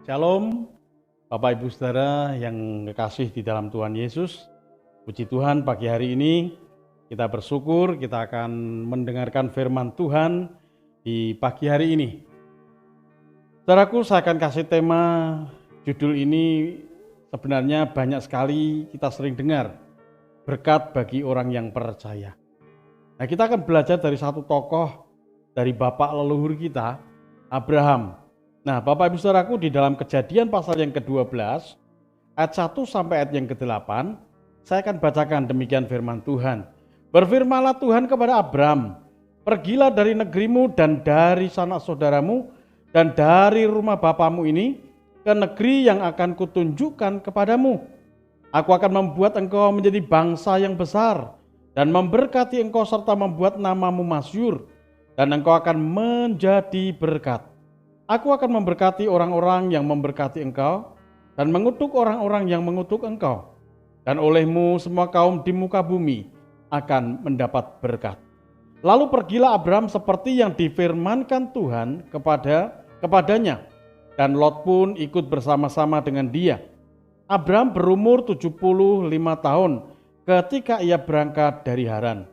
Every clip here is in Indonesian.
Shalom, Bapak Ibu Saudara yang kekasih di dalam Tuhan Yesus. Puji Tuhan, pagi hari ini kita bersyukur kita akan mendengarkan firman Tuhan di pagi hari ini. Saudaraku, saya akan kasih tema judul ini sebenarnya banyak sekali kita sering dengar, berkat bagi orang yang percaya. Nah, kita akan belajar dari satu tokoh dari bapak leluhur kita, Abraham. Nah, Bapak Ibu Saudaraku, di dalam Kejadian pasal yang ke-12 ayat 1 sampai ayat yang ke-8, saya akan bacakan demikian firman Tuhan. Berfirmanlah Tuhan kepada Abram, pergilah dari negerimu dan dari sanak saudaramu dan dari rumah bapamu ini ke negeri yang akan kutunjukkan kepadamu. Aku akan membuat engkau menjadi bangsa yang besar dan memberkati engkau serta membuat namamu masyhur, dan engkau akan menjadi berkat. Aku akan memberkati orang-orang yang memberkati engkau dan mengutuk orang-orang yang mengutuk engkau. Dan olehmu semua kaum di muka bumi akan mendapat berkat. Lalu pergilah Abram seperti yang difirmankan Tuhan kepadanya. Dan Lot pun ikut bersama-sama dengan dia. Abram berumur 75 tahun ketika ia berangkat dari Haran.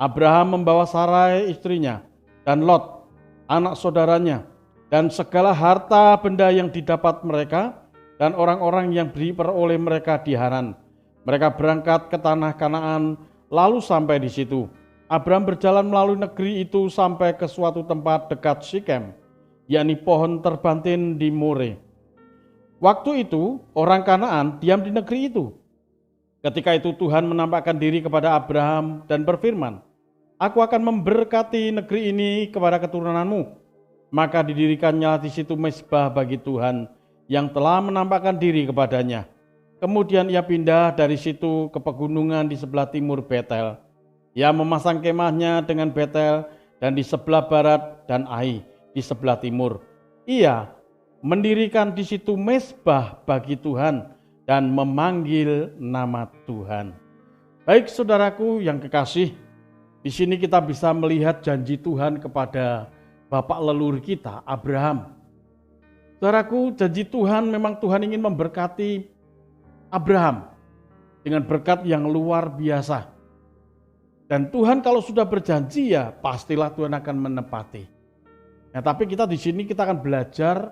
Abraham membawa Sarai istrinya dan Lot anak saudaranya dan segala harta benda yang didapat mereka dan orang-orang yang diperoleh mereka di Haran. Mereka berangkat ke tanah Kanaan lalu sampai di situ. Abram berjalan melalui negeri itu sampai ke suatu tempat dekat Sikem, yakni pohon terbantin di More. Waktu itu orang Kanaan diam di negeri itu. Ketika itu Tuhan menampakkan diri kepada Abraham dan berfirman, Aku akan memberkati negeri ini kepada keturunanmu. Maka didirikannya di situ mezbah bagi Tuhan yang telah menampakkan diri kepadanya. Kemudian ia pindah dari situ ke pegunungan di sebelah timur Betel. Ia memasang kemahnya dengan Betel dan di sebelah barat dan Ai di sebelah timur. Ia mendirikan di situ mezbah bagi Tuhan dan memanggil nama Tuhan. Baik saudaraku yang kekasih, di sini kita bisa melihat janji Tuhan kepada bapak leluhur kita, Abraham. Saudaraku, janji Tuhan memang Tuhan ingin memberkati Abraham dengan berkat yang luar biasa. Dan Tuhan kalau sudah berjanji ya pastilah Tuhan akan menepati. Nah, tapi kita di sini kita akan belajar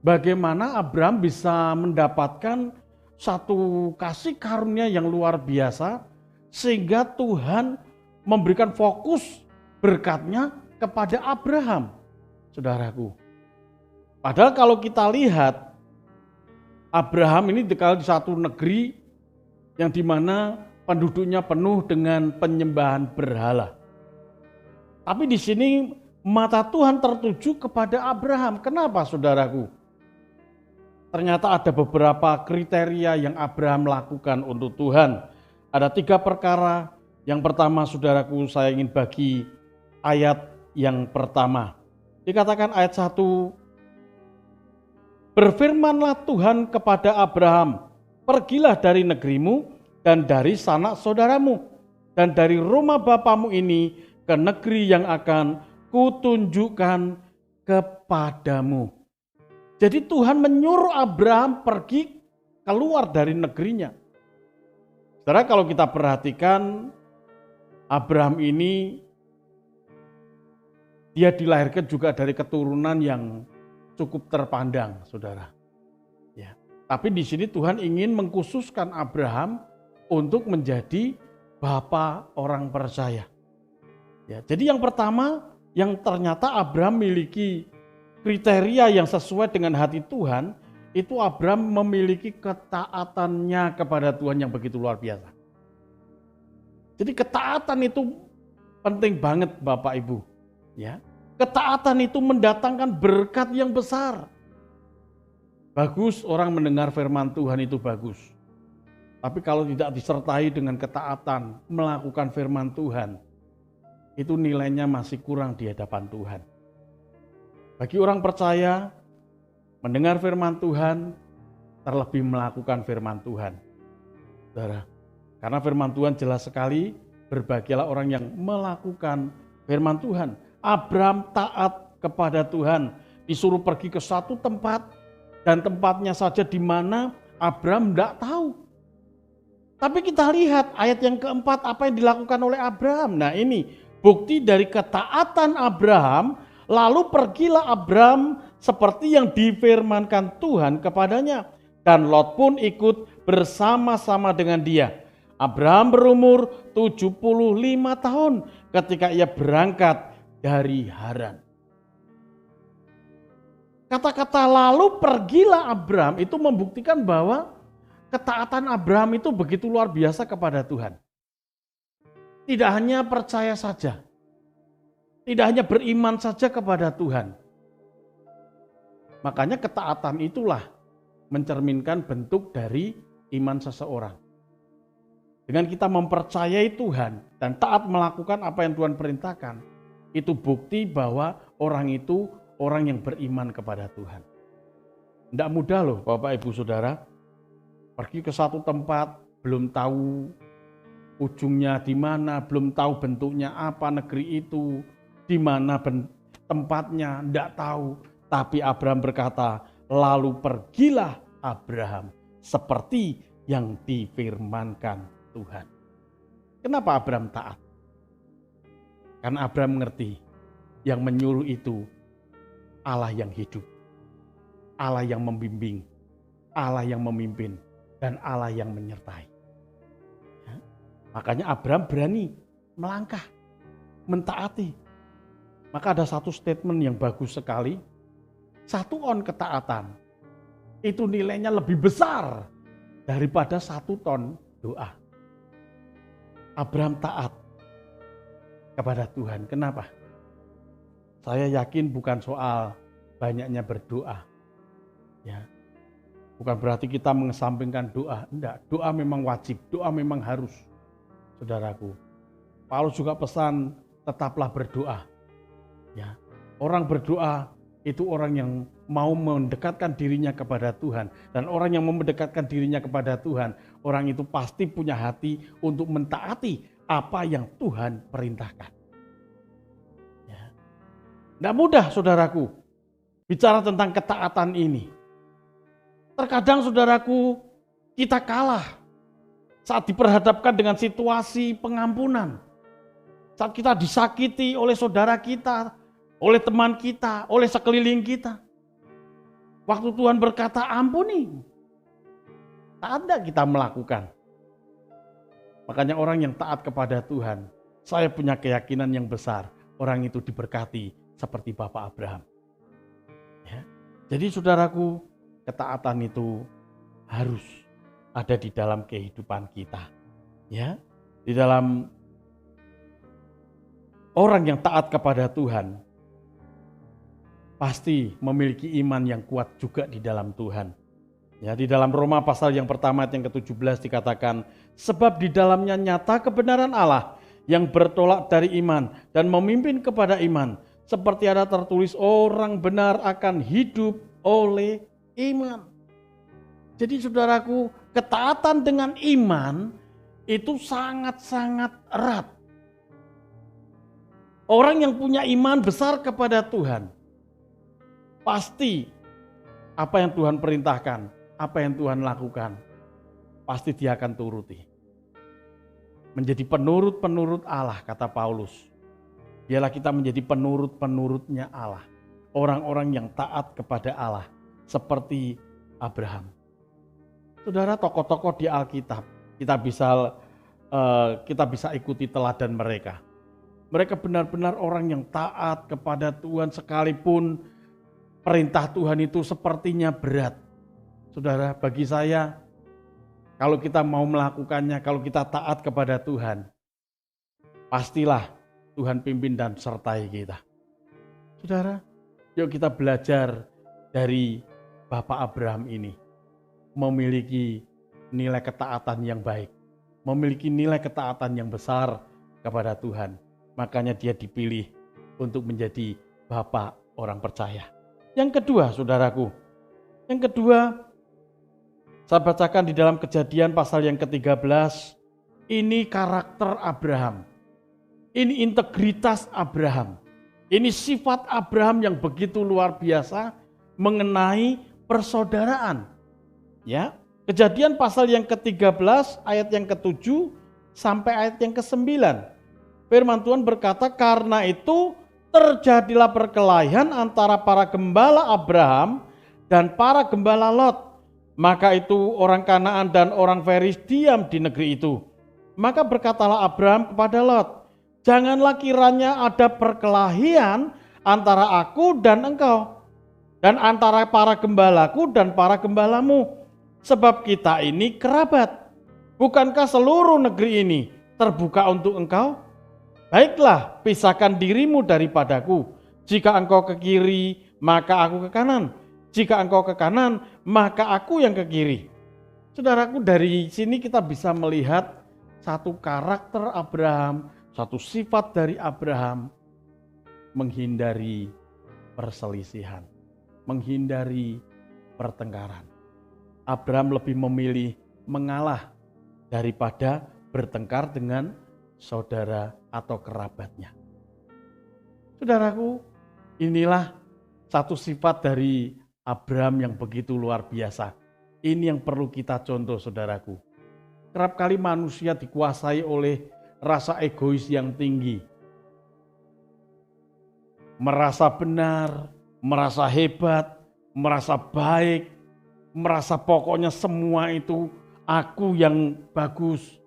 bagaimana Abraham bisa mendapatkan satu kasih karunia yang luar biasa sehingga Tuhan memberikan fokus berkatnya kepada Abraham, saudaraku. Padahal kalau kita lihat, Abraham ini tinggal di satu negeri yang dimana penduduknya penuh dengan penyembahan berhala. Tapi di sini mata Tuhan tertuju kepada Abraham. Kenapa, saudaraku? Ternyata ada beberapa kriteria yang Abraham lakukan untuk Tuhan. Ada 3 perkara. Yang pertama, saudaraku, saya ingin bagi ayat yang pertama. Dikatakan ayat 1, berfirmanlah Tuhan kepada Abraham, pergilah dari negerimu dan dari sanak saudaramu dan dari rumah bapamu ini ke negeri yang akan kutunjukkan kepadamu. Jadi Tuhan menyuruh Abraham pergi keluar dari negerinya. Saudara, kalau kita perhatikan Abraham ini dia dilahirkan juga dari keturunan yang cukup terpandang, saudara. Ya, tapi di sini Tuhan ingin mengkhususkan Abraham untuk menjadi bapa orang percaya. Ya, jadi yang pertama, yang ternyata Abraham memiliki kriteria yang sesuai dengan hati Tuhan, itu Abraham memiliki ketaatannya kepada Tuhan yang begitu luar biasa. Jadi ketaatan itu penting banget, Bapak Ibu. Ya, ketaatan itu mendatangkan berkat yang besar. Bagus orang mendengar firman Tuhan itu bagus. Tapi kalau tidak disertai dengan ketaatan melakukan firman Tuhan, itu nilainya masih kurang di hadapan Tuhan. Bagi orang percaya, mendengar firman Tuhan, terlebih melakukan firman Tuhan. Saudara, karena firman Tuhan jelas sekali, berbahagialah orang yang melakukan firman Tuhan. Abraham taat kepada Tuhan, disuruh pergi ke satu tempat dan tempatnya saja di mana Abraham tidak tahu. Tapi kita lihat ayat yang keempat apa yang dilakukan oleh Abraham. Nah ini bukti dari ketaatan Abraham, lalu pergilah Abraham seperti yang difirmankan Tuhan kepadanya. Dan Lot pun ikut bersama-sama dengan dia. Abraham berumur 75 tahun ketika ia berangkat dari Haran. Kata-kata lalu pergilah Abraham itu membuktikan bahwa ketaatan Abraham itu begitu luar biasa kepada Tuhan. Tidak hanya percaya saja, tidak hanya beriman saja kepada Tuhan. Makanya ketaatan itulah mencerminkan bentuk dari iman seseorang. Dengan kita mempercayai Tuhan dan taat melakukan apa yang Tuhan perintahkan, itu bukti bahwa orang itu orang yang beriman kepada Tuhan. Tidak mudah loh Bapak Ibu Saudara, pergi ke satu tempat, belum tahu ujungnya di mana, belum tahu bentuknya apa negeri itu, di mana tempatnya, tidak tahu. Tapi Abraham berkata, lalu pergilah Abraham seperti yang difirmankan Tuhan. Kenapa Abraham taat? Karena Abraham mengerti yang menyuruh itu Allah yang hidup, Allah yang membimbing, Allah yang memimpin, dan Allah yang menyertai. Ya. Makanya Abraham berani melangkah, mentaati. Maka ada satu statement yang bagus sekali. 1 on ketaatan itu nilainya lebih besar daripada 1 ton doa. Abraham taat kepada Tuhan. Kenapa? Saya yakin bukan soal banyaknya berdoa. Ya. Bukan berarti kita mengesampingkan doa. Enggak, doa memang wajib, doa memang harus. Saudaraku, Paulus juga pesan tetaplah berdoa. Ya. Orang berdoa itu orang yang mau mendekatkan dirinya kepada Tuhan. Dan orang yang mau mendekatkan dirinya kepada Tuhan, orang itu pasti punya hati untuk mentaati apa yang Tuhan perintahkan. Ya. Tidak mudah saudaraku bicara tentang ketaatan ini. Terkadang saudaraku kita kalah saat diperhadapkan dengan situasi pengampunan. Saat kita disakiti oleh saudara kita, oleh teman kita, oleh sekeliling kita. Waktu Tuhan berkata ampuni, tak ada kita melakukan. Makanya orang yang taat kepada Tuhan, saya punya keyakinan yang besar, orang itu diberkati seperti Bapak Abraham. Ya. Jadi saudaraku, ketaatan itu harus ada di dalam kehidupan kita. Ya, di dalam orang yang taat kepada Tuhan, pasti memiliki iman yang kuat juga di dalam Tuhan. Ya, di dalam Roma pasal yang pertama ayat yang ke-17 dikatakan, sebab di dalamnya nyata kebenaran Allah yang bertolak dari iman dan memimpin kepada iman. Seperti ada tertulis, orang benar akan hidup oleh iman. Jadi saudaraku, ketaatan dengan iman itu sangat-sangat erat. Orang yang punya iman besar kepada Tuhan, pasti apa yang Tuhan perintahkan, apa yang Tuhan lakukan, pasti dia akan turuti. Menjadi penurut-penurut Allah, kata Paulus. Biarlah kita menjadi penurut-penurutnya Allah. Orang-orang yang taat kepada Allah, seperti Abraham. Saudara, tokoh-tokoh di Alkitab, kita bisa ikuti teladan mereka. Mereka benar-benar orang yang taat kepada Tuhan sekalipun perintah Tuhan itu sepertinya berat. Saudara, bagi saya, kalau kita mau melakukannya, kalau kita taat kepada Tuhan, pastilah Tuhan pimpin dan sertai kita. Saudara, yuk kita belajar dari Bapak Abraham ini. Memiliki nilai ketaatan yang baik. Memiliki nilai ketaatan yang besar kepada Tuhan. Makanya dia dipilih untuk menjadi Bapak orang percaya. Yang kedua, saudaraku. Yang kedua, saya bacakan di dalam Kejadian pasal yang ke-13. Ini karakter Abraham. Ini integritas Abraham. Ini sifat Abraham yang begitu luar biasa mengenai persaudaraan. Ya, Kejadian pasal yang ke-13 ayat yang ke-7 sampai ayat yang ke-9. Firman Tuhan berkata, karena itu terjadilah perkelahian antara para gembala Abraham dan para gembala Lot. Maka itu orang Kanaan dan orang Feris diam di negeri itu. Maka berkatalah Abraham kepada Lot, janganlah kiranya ada perkelahian antara aku dan engkau, dan antara para gembalaku dan para gembalamu, sebab kita ini kerabat. Bukankah seluruh negeri ini terbuka untuk engkau? Baiklah, pisahkan dirimu daripadaku. Jika engkau ke kiri, maka aku ke kanan. Jika engkau ke kanan, maka aku yang ke kiri. Saudaraku, dari sini kita bisa melihat satu karakter Abraham, satu sifat dari Abraham, menghindari perselisihan, menghindari pertengkaran. Abraham lebih memilih mengalah daripada bertengkar dengan saudara atau kerabatnya. Saudaraku, inilah satu sifat dari Abraham yang begitu luar biasa. Ini yang perlu kita contoh, saudaraku. Kerap kali manusia dikuasai oleh rasa egois yang tinggi. Merasa benar, merasa hebat, merasa baik, merasa pokoknya semua itu aku yang bagus.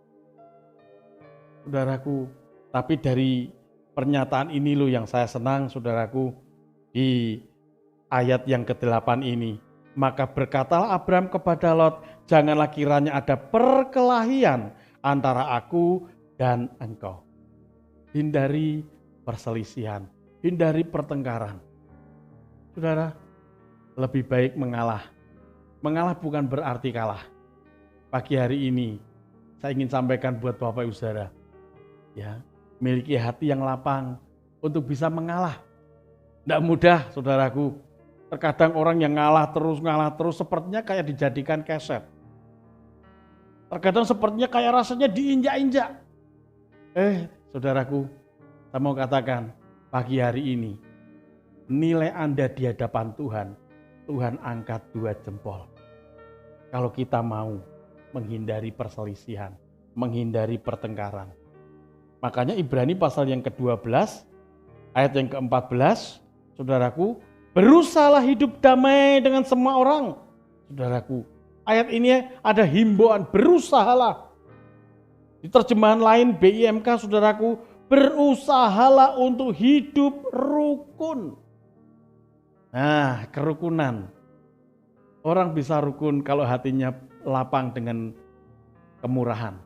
Saudaraku, tapi dari pernyataan ini loh yang saya senang, saudaraku, di ayat yang ke-8 ini. Maka berkatalah Abraham kepada Lot, janganlah kiranya ada perkelahian antara aku dan engkau. Hindari perselisihan, hindari pertengkaran. Saudara, lebih baik mengalah. Mengalah bukan berarti kalah. Pagi hari ini saya ingin sampaikan buat Bapak Ibu Saudara, ya, miliki hati yang lapang untuk bisa mengalah. Tidak mudah, saudaraku. Terkadang orang yang ngalah terus sepertinya kayak dijadikan keset. Terkadang sepertinya kayak rasanya diinjak-injak. Saudaraku, saya mau katakan pagi hari ini, nilai Anda di hadapan Tuhan, Tuhan angkat 2 jempol. Kalau kita mau menghindari perselisihan, menghindari pertengkaran. Makanya Ibrani pasal yang ke-12, ayat yang ke-14, saudaraku, berusahalah hidup damai dengan semua orang. Saudaraku, ayat ini ada himbauan, berusahalah. Di terjemahan lain BIMK, saudaraku, berusahalah untuk hidup rukun. Nah, kerukunan. Orang bisa rukun kalau hatinya lapang dengan kemurahan.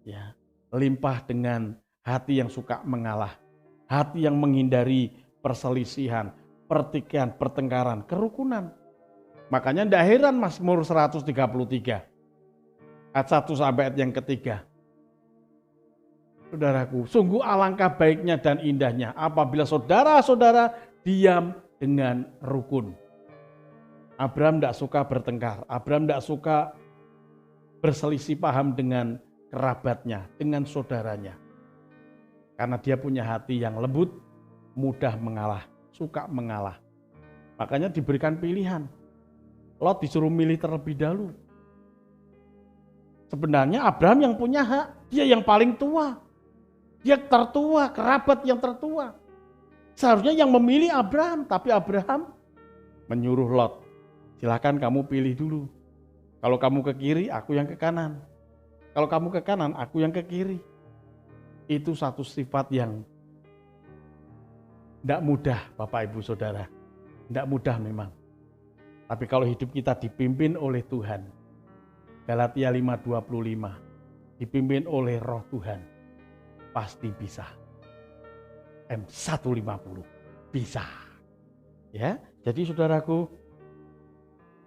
Ya, limpah dengan hati yang suka mengalah. Hati yang menghindari perselisihan, pertikaian, pertengkaran, kerukunan. Makanya tidak heran Mazmur 133 ayat 1 sampai ayat yang ketiga. Saudaraku, sungguh alangkah baiknya dan indahnya apabila saudara-saudara diam dengan rukun. Abraham tidak suka bertengkar, Abraham tidak suka berselisih paham dengan kerabatnya, dengan saudaranya. Karena dia punya hati yang lembut, mudah mengalah, suka mengalah. Makanya diberikan pilihan. Lot disuruh milih terlebih dahulu. Sebenarnya Abraham yang punya hak, dia yang paling tua. Dia tertua, kerabat yang tertua. Seharusnya yang memilih Abraham, tapi Abraham menyuruh Lot, silakan kamu pilih dulu. Kalau kamu ke kiri, aku yang ke kanan. Kalau kamu ke kanan, aku yang ke kiri. Itu satu sifat yang tidak mudah, Bapak Ibu Saudara. Tidak mudah memang. Tapi kalau hidup kita dipimpin oleh Tuhan, Galatia 5:25, dipimpin oleh Roh Tuhan, pasti bisa. M150 bisa. Ya, jadi saudaraku,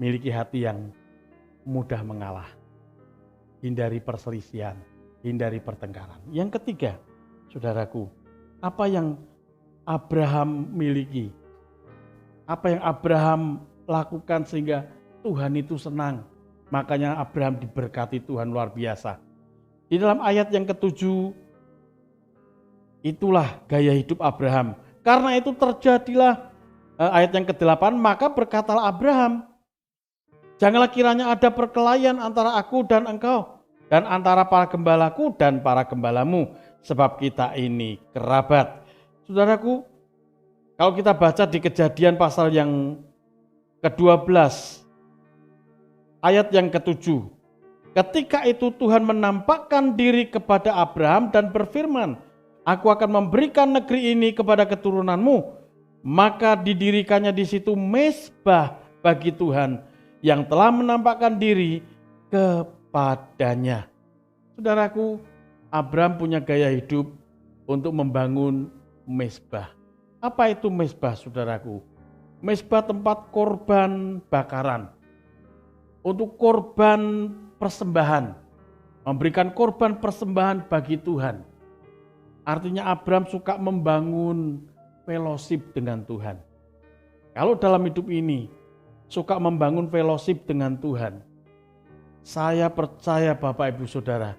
miliki hati yang mudah mengalah. Hindari perselisihan, hindari pertengkaran. Yang ketiga, saudaraku, apa yang Abraham miliki? Apa yang Abraham lakukan sehingga Tuhan itu senang? Makanya Abraham diberkati Tuhan luar biasa. Di dalam ayat yang ke-7, itulah gaya hidup Abraham. Karena itu terjadilah ayat yang ke-8, maka berkatalah Abraham, Janganlah kiranya ada perkelahian antara aku dan engkau, dan antara para gembalaku dan para gembalamu, sebab kita ini kerabat. Saudaraku, kalau kita baca di Kejadian pasal yang ke-12, ayat yang ke-7. Ketika itu Tuhan menampakkan diri kepada Abraham dan berfirman, aku akan memberikan negeri ini kepada keturunanmu. Maka didirikannya di situ mezbah bagi Tuhan yang telah menampakkan diri kepadanya. Saudaraku, Abraham punya gaya hidup untuk membangun mezbah. Apa itu mezbah, saudaraku? Mezbah tempat korban bakaran. Untuk korban persembahan. Memberikan korban persembahan bagi Tuhan. Artinya Abraham suka membangun fellowship dengan Tuhan. Kalau dalam hidup ini suka membangun fellowship dengan Tuhan, saya percaya Bapak Ibu Saudara,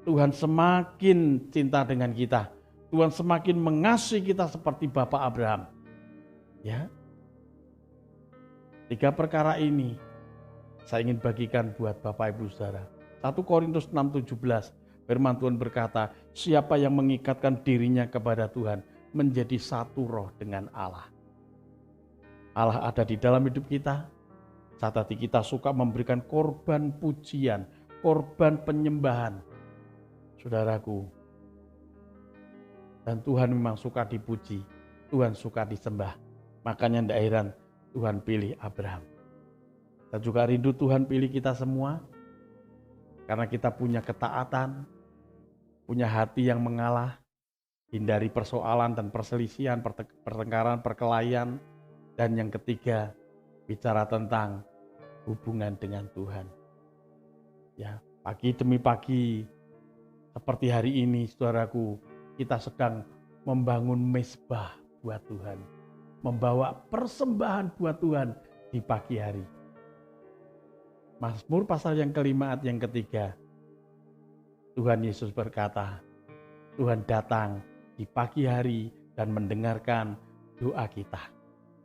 Tuhan semakin cinta dengan kita. Tuhan semakin mengasihi kita seperti Bapak Abraham. Ya. 3 perkara ini saya ingin bagikan buat Bapak Ibu Saudara. 1 Korintus 6:17, firman Tuhan berkata, siapa yang mengikatkan dirinya kepada Tuhan menjadi satu roh dengan Allah. Allah ada di dalam hidup kita. Saat hati kita suka memberikan korban pujian, korban penyembahan. Saudaraku, dan Tuhan memang suka dipuji, Tuhan suka disembah. Makanya tidak heran Tuhan pilih Abraham. Saya juga rindu Tuhan pilih kita semua, karena kita punya ketaatan, punya hati yang mengalah, hindari persoalan dan perselisihan, pertengkaran, perkelahian. Dan yang ketiga, bicara tentang hubungan dengan Tuhan. Ya, pagi demi pagi, seperti hari ini, saudaraku, kita sedang membangun mezbah buat Tuhan. Membawa persembahan buat Tuhan di pagi hari. Mazmur pasal yang ke-5 ayat yang ketiga. Tuhan Yesus berkata, Tuhan datang di pagi hari dan mendengarkan doa kita.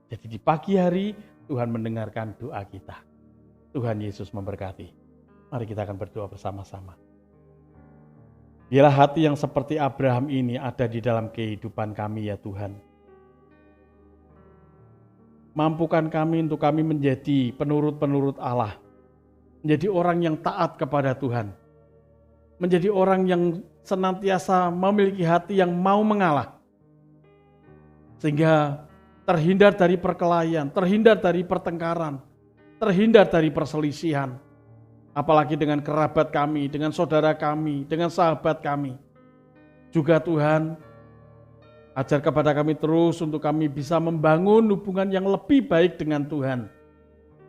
Jadi di pagi hari Tuhan mendengarkan doa kita. Tuhan Yesus memberkati. Mari kita akan berdoa bersama-sama. Biarlah hati yang seperti Abraham ini ada di dalam kehidupan kami ya Tuhan. Mampukan kami untuk kami menjadi penurut-penurut Allah. Menjadi orang yang taat kepada Tuhan. Menjadi orang yang senantiasa memiliki hati yang mau mengalah. Sehingga terhindar dari perkelahian, terhindar dari pertengkaran, terhindar dari perselisihan. Apalagi dengan kerabat kami, dengan saudara kami, dengan sahabat kami. Juga Tuhan, ajar kepada kami terus untuk kami bisa membangun hubungan yang lebih baik dengan Tuhan.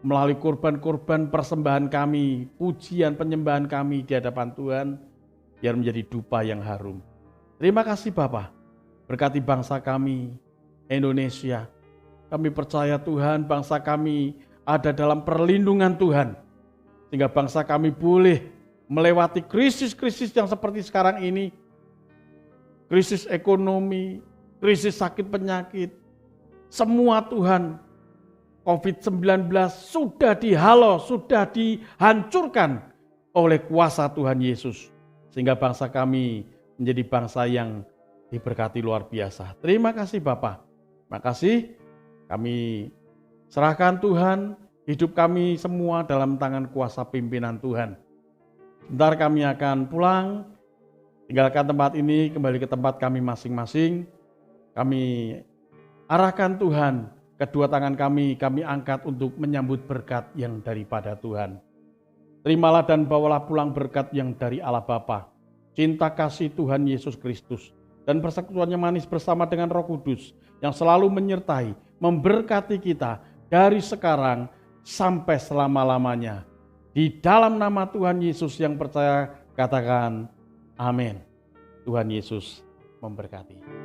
Melalui korban-korban persembahan kami, pujian penyembahan kami di hadapan Tuhan, biar menjadi dupa yang harum. Terima kasih Bapa, berkati bangsa kami, Indonesia. Kami percaya Tuhan, bangsa kami ada dalam perlindungan Tuhan. Sehingga bangsa kami boleh melewati krisis-krisis yang seperti sekarang ini. Krisis ekonomi, krisis sakit penyakit. Semua Tuhan, COVID-19 sudah dihalau, sudah dihancurkan oleh kuasa Tuhan Yesus. Sehingga bangsa kami menjadi bangsa yang diberkati luar biasa. Terima kasih Bapak. Terima kasih, kami serahkan Tuhan, hidup kami semua dalam tangan kuasa pimpinan Tuhan. Sebentar kami akan pulang, tinggalkan tempat ini, kembali ke tempat kami masing-masing. Kami arahkan Tuhan, kedua tangan kami angkat untuk menyambut berkat yang daripada Tuhan. Terimalah dan bawalah pulang berkat yang dari Allah Bapa, cinta kasih Tuhan Yesus Kristus, dan persekutuannya manis bersama dengan Roh Kudus yang selalu menyertai, memberkati kita dari sekarang sampai selama-lamanya. Di dalam nama Tuhan Yesus yang percaya, katakan amin. Tuhan Yesus memberkati.